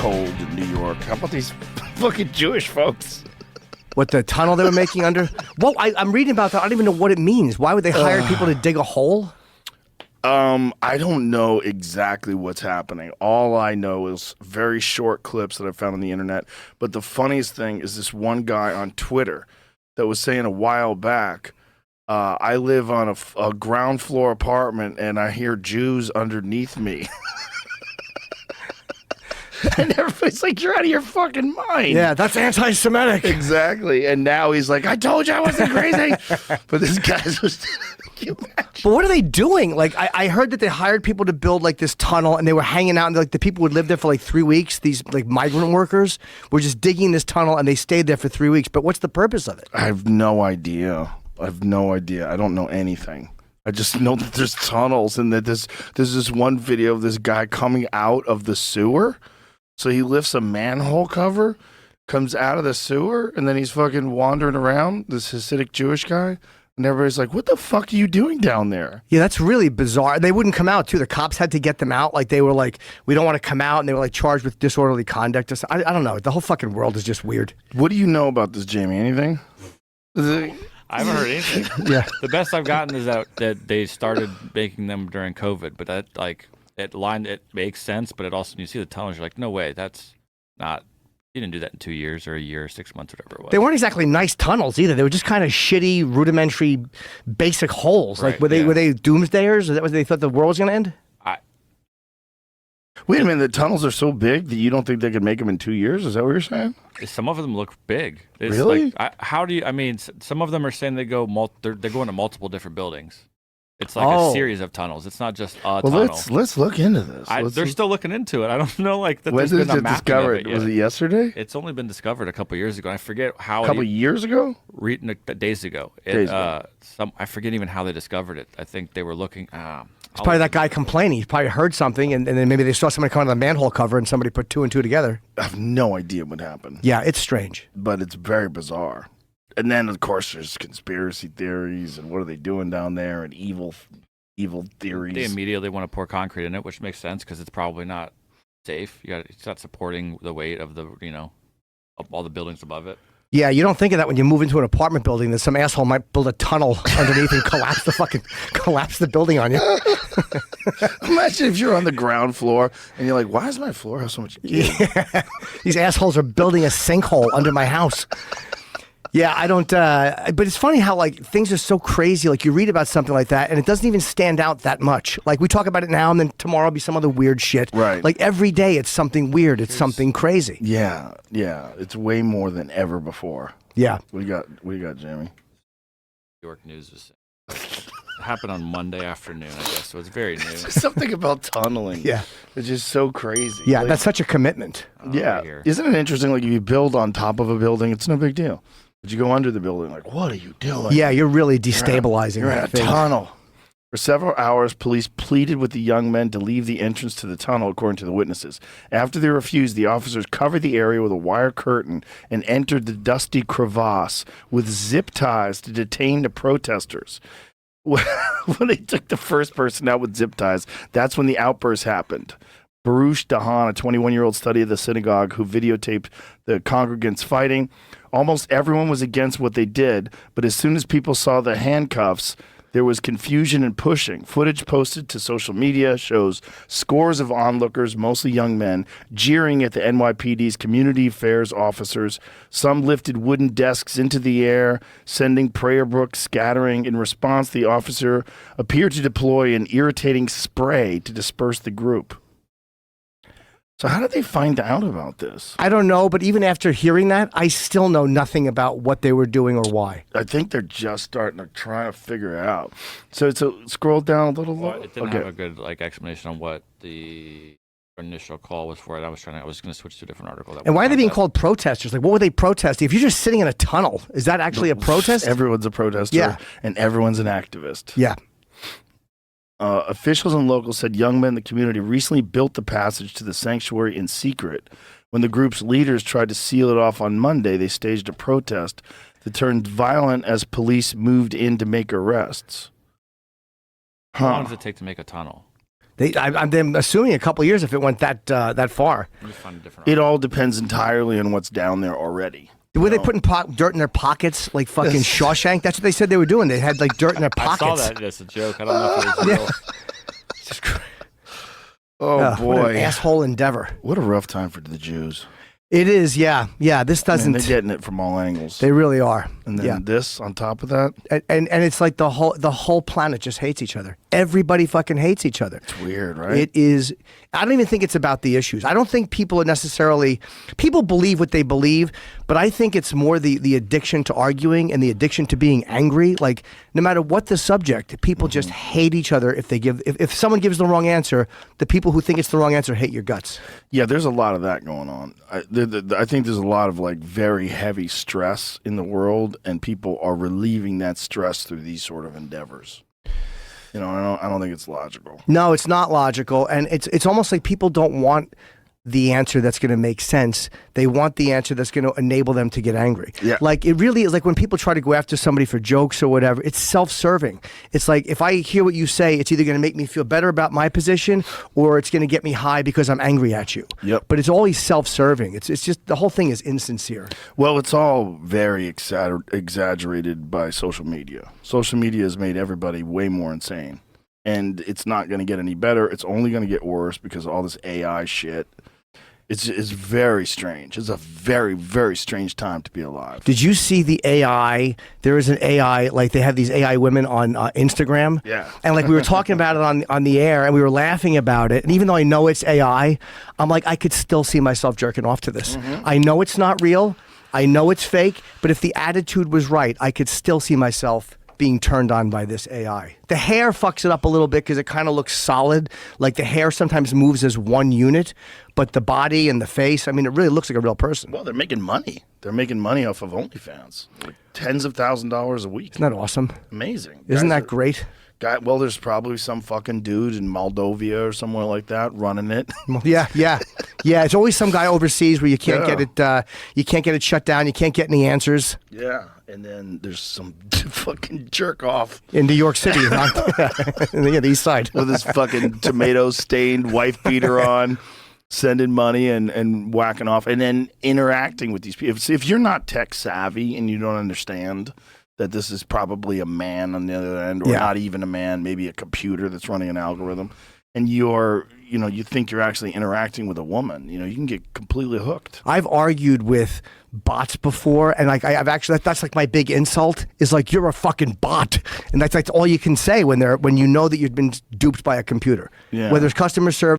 cold in New York. How about these fucking Jewish folks? What, the tunnel they were making under? Well, I'm reading about that. I don't even know what it means. Why would they hire people to dig a hole? I don't know exactly what's happening. All I know is very short clips that I found on the internet. But the funniest thing is this one guy on Twitter that was saying a while back, I live on a ground floor apartment and I hear Jews underneath me. And everybody's like, you're out of your fucking mind. Yeah, that's anti-Semitic. Exactly. And now he's like, I told you I wasn't crazy. But this guy's just... But what are they doing? Like, I heard that they hired people to build like this tunnel, and they were hanging out, and like the people would live there for like 3 weeks. These like migrant workers were just digging this tunnel, and they stayed there for 3 weeks. But what's the purpose of it? I have no idea. I don't know anything. I just know that there's tunnels, and that there's this one video of this guy coming out of the sewer. So he lifts a manhole cover, comes out of the sewer, and then he's fucking wandering around, this Hasidic Jewish guy. And everybody's like, what the fuck are you doing down there? Yeah, that's really bizarre. They wouldn't come out, too. The cops had to get them out. Like, they were like, we don't want to come out. And they were like charged with disorderly conduct. I don't know. The whole fucking world is just weird. What do you know about this, Jamie? Anything? I haven't heard anything. Yeah. The best I've gotten is that they started making them during COVID. But that, like, it makes sense. But it also, when you see the tunnels, you're like, no way. That's not... You didn't do that in 2 years or a year or 6 months, whatever it was. They weren't exactly nice tunnels either. They were just kind of shitty, rudimentary, basic holes. Right, like, were they doomsdayers? Is that what they thought the world was going to end? Wait a minute, the tunnels are so big that you don't think they could make them in 2 years? Is that what you're saying? Some of them look big. It's really? Like, how do you? I mean, some of them are saying they're going to multiple different buildings. It's like a series of tunnels. It's not just a tunnel. Let's look into this. They're still looking into it. I don't know, like that. When there's did been a it mapping discover of it? it Was it yesterday? It's only been discovered a couple years ago. I forget how. A couple years ago? Days ago. Days ago. I forget even how they discovered it. I think they were looking. It's probably that guy complaining. He probably heard something, and then maybe they saw somebody come out of the manhole cover, and somebody put two and two together. I have no idea what happened. Yeah, it's strange. But it's very bizarre. And then, of course, there's conspiracy theories, and what are they doing down there, and evil theories. They immediately want to pour concrete in it, which makes sense because it's probably not safe. It's not supporting the weight of the of all the buildings above it. Yeah, you don't think of that when you move into an apartment building that some asshole might build a tunnel underneath and collapse the building on you. Imagine if you're on the ground floor and you're like, why does my floor have so much gear? Yeah. These assholes are building a sinkhole under my house. Yeah, I don't, but it's funny how, like, things are so crazy. Like, you read about something like that, and it doesn't even stand out that much. Like, we talk about it now, and then tomorrow will be some other weird shit. Right. Like, every day it's something weird. It's something crazy. Yeah. It's way more than ever before. Yeah. What do you got, Jamie? New York News was it happened on Monday afternoon, I guess, so it's very new. Something about tunneling. Yeah. It's just so crazy. Yeah, like, that's such a commitment. Yeah. Right, Isn't it interesting? Like, if you build on top of a building, it's no big deal. But you go under the building, like, what are you doing? Yeah, you're really destabilizing. You're in a tunnel. For several hours, police pleaded with the young men to leave the entrance to the tunnel, according to the witnesses. After they refused, the officers covered the area with a wire curtain and entered the dusty crevasse with zip ties to detain the protesters. When they took the first person out with zip ties, that's when the outburst happened. Baruch Dahan, a 21-year-old study of the synagogue who videotaped the congregants fighting. Almost everyone was against what they did, but as soon as people saw the handcuffs, there was confusion and pushing. Footage posted to social media shows scores of onlookers, mostly young men, jeering at the NYPD's community affairs officers. Some lifted wooden desks into the air, sending prayer books scattering. In response, the officer appeared to deploy an irritating spray to disperse the group. So how did they find out about this? I don't know, but even after hearing that, I still know nothing about what they were doing or why. I think they're just starting to try to figure it out. So scroll down a little. Well, it didn't have a good explanation on what the initial call was for it. I was going to switch to a different article. And why are they being called protesters? Like, what were they protesting? If you're just sitting in a tunnel, is that actually a protest? Everyone's a protester. Yeah. And everyone's an activist. Yeah. Officials and locals said young men in the community recently built the passage to the sanctuary in secret. When the group's leaders tried to seal it off on Monday, they staged a protest that turned violent as police moved in to make arrests. How long does it take to make a tunnel? I'm assuming a couple of years if it went that far. Just find a different It all depends entirely on what's down there already. Were they putting dirt in their pockets like fucking Shawshank? That's what they said they were doing. They had like dirt in their pockets. I saw that. That's a joke. I don't know if it was real. Oh boy, what an asshole endeavor. What a rough time for the Jews. It is, yeah. This doesn't. Man, they're getting it from all angles. They really are. And then this on top of that. And it's like the whole planet just hates each other. Everybody fucking hates each other. It's weird, right? It is. I don't even think it's about the issues. I don't think people people believe what they believe, but I think it's more the addiction to arguing and the addiction to being angry. Like no matter what the subject, people just hate each other if someone gives the wrong answer, the people who think it's the wrong answer hate your guts. Yeah, there's a lot of that going on. I think there's a lot of like very heavy stress in the world, and people are relieving that stress through these sort of endeavors. You know, I don't think it's logical. No, it's not logical, and it's almost like people don't want the answer that's going to make sense. They want the answer that's going to enable them to get angry. Yeah. Like it really is like when people try to go after somebody for jokes or whatever, it's self-serving. It's like if I hear what you say, it's either going to make me feel better about my position or it's going to get me high because I'm angry at you. Yep. But it's always self-serving. It's just the whole thing is insincere. Well, it's all very exaggerated by social media. Social media has made everybody way more insane. And it's not going to get any better. It's only going to get worse because of all this AI shit. It's very strange. It's a very, very strange time to be alive. Did you see the AI? There is an AI, like they have these AI women on Instagram. Yeah. And like we were talking about it on the air and we were laughing about it. And even though I know it's AI, I'm like, I could still see myself jerking off to this. I know it's not real. I know it's fake. But if the attitude was right, I could still see myself being turned on by this AI. The hair fucks it up a little bit because it kind of looks solid. Like the hair sometimes moves as one unit, but the body and the face, I mean, it really looks like a real person. Well, they're making money. They're making money off of OnlyFans. Like tens of $1,000s a week. Isn't that awesome? Amazing. Isn't that great? Well, there's probably some fucking dude in Moldova or somewhere like that running it. Yeah. It's always some guy overseas where you can't get it. You can't get it shut down. You can't get any answers. Yeah, and then there's some fucking jerk off In New York City, the East Side, with his fucking tomato-stained wife beater on, sending money and whacking off, and then interacting with these people. If you're not tech savvy and you don't understand that this is probably a man on the other end, or not even a man, maybe a computer that's running an algorithm, and you think you're actually interacting with a woman, you can get completely hooked. I've argued with bots before, and like I've actually that's like my big insult is like you're a fucking bot, and that's all you can say when you know that you've been duped by a computer. Yeah. Whether it's customer service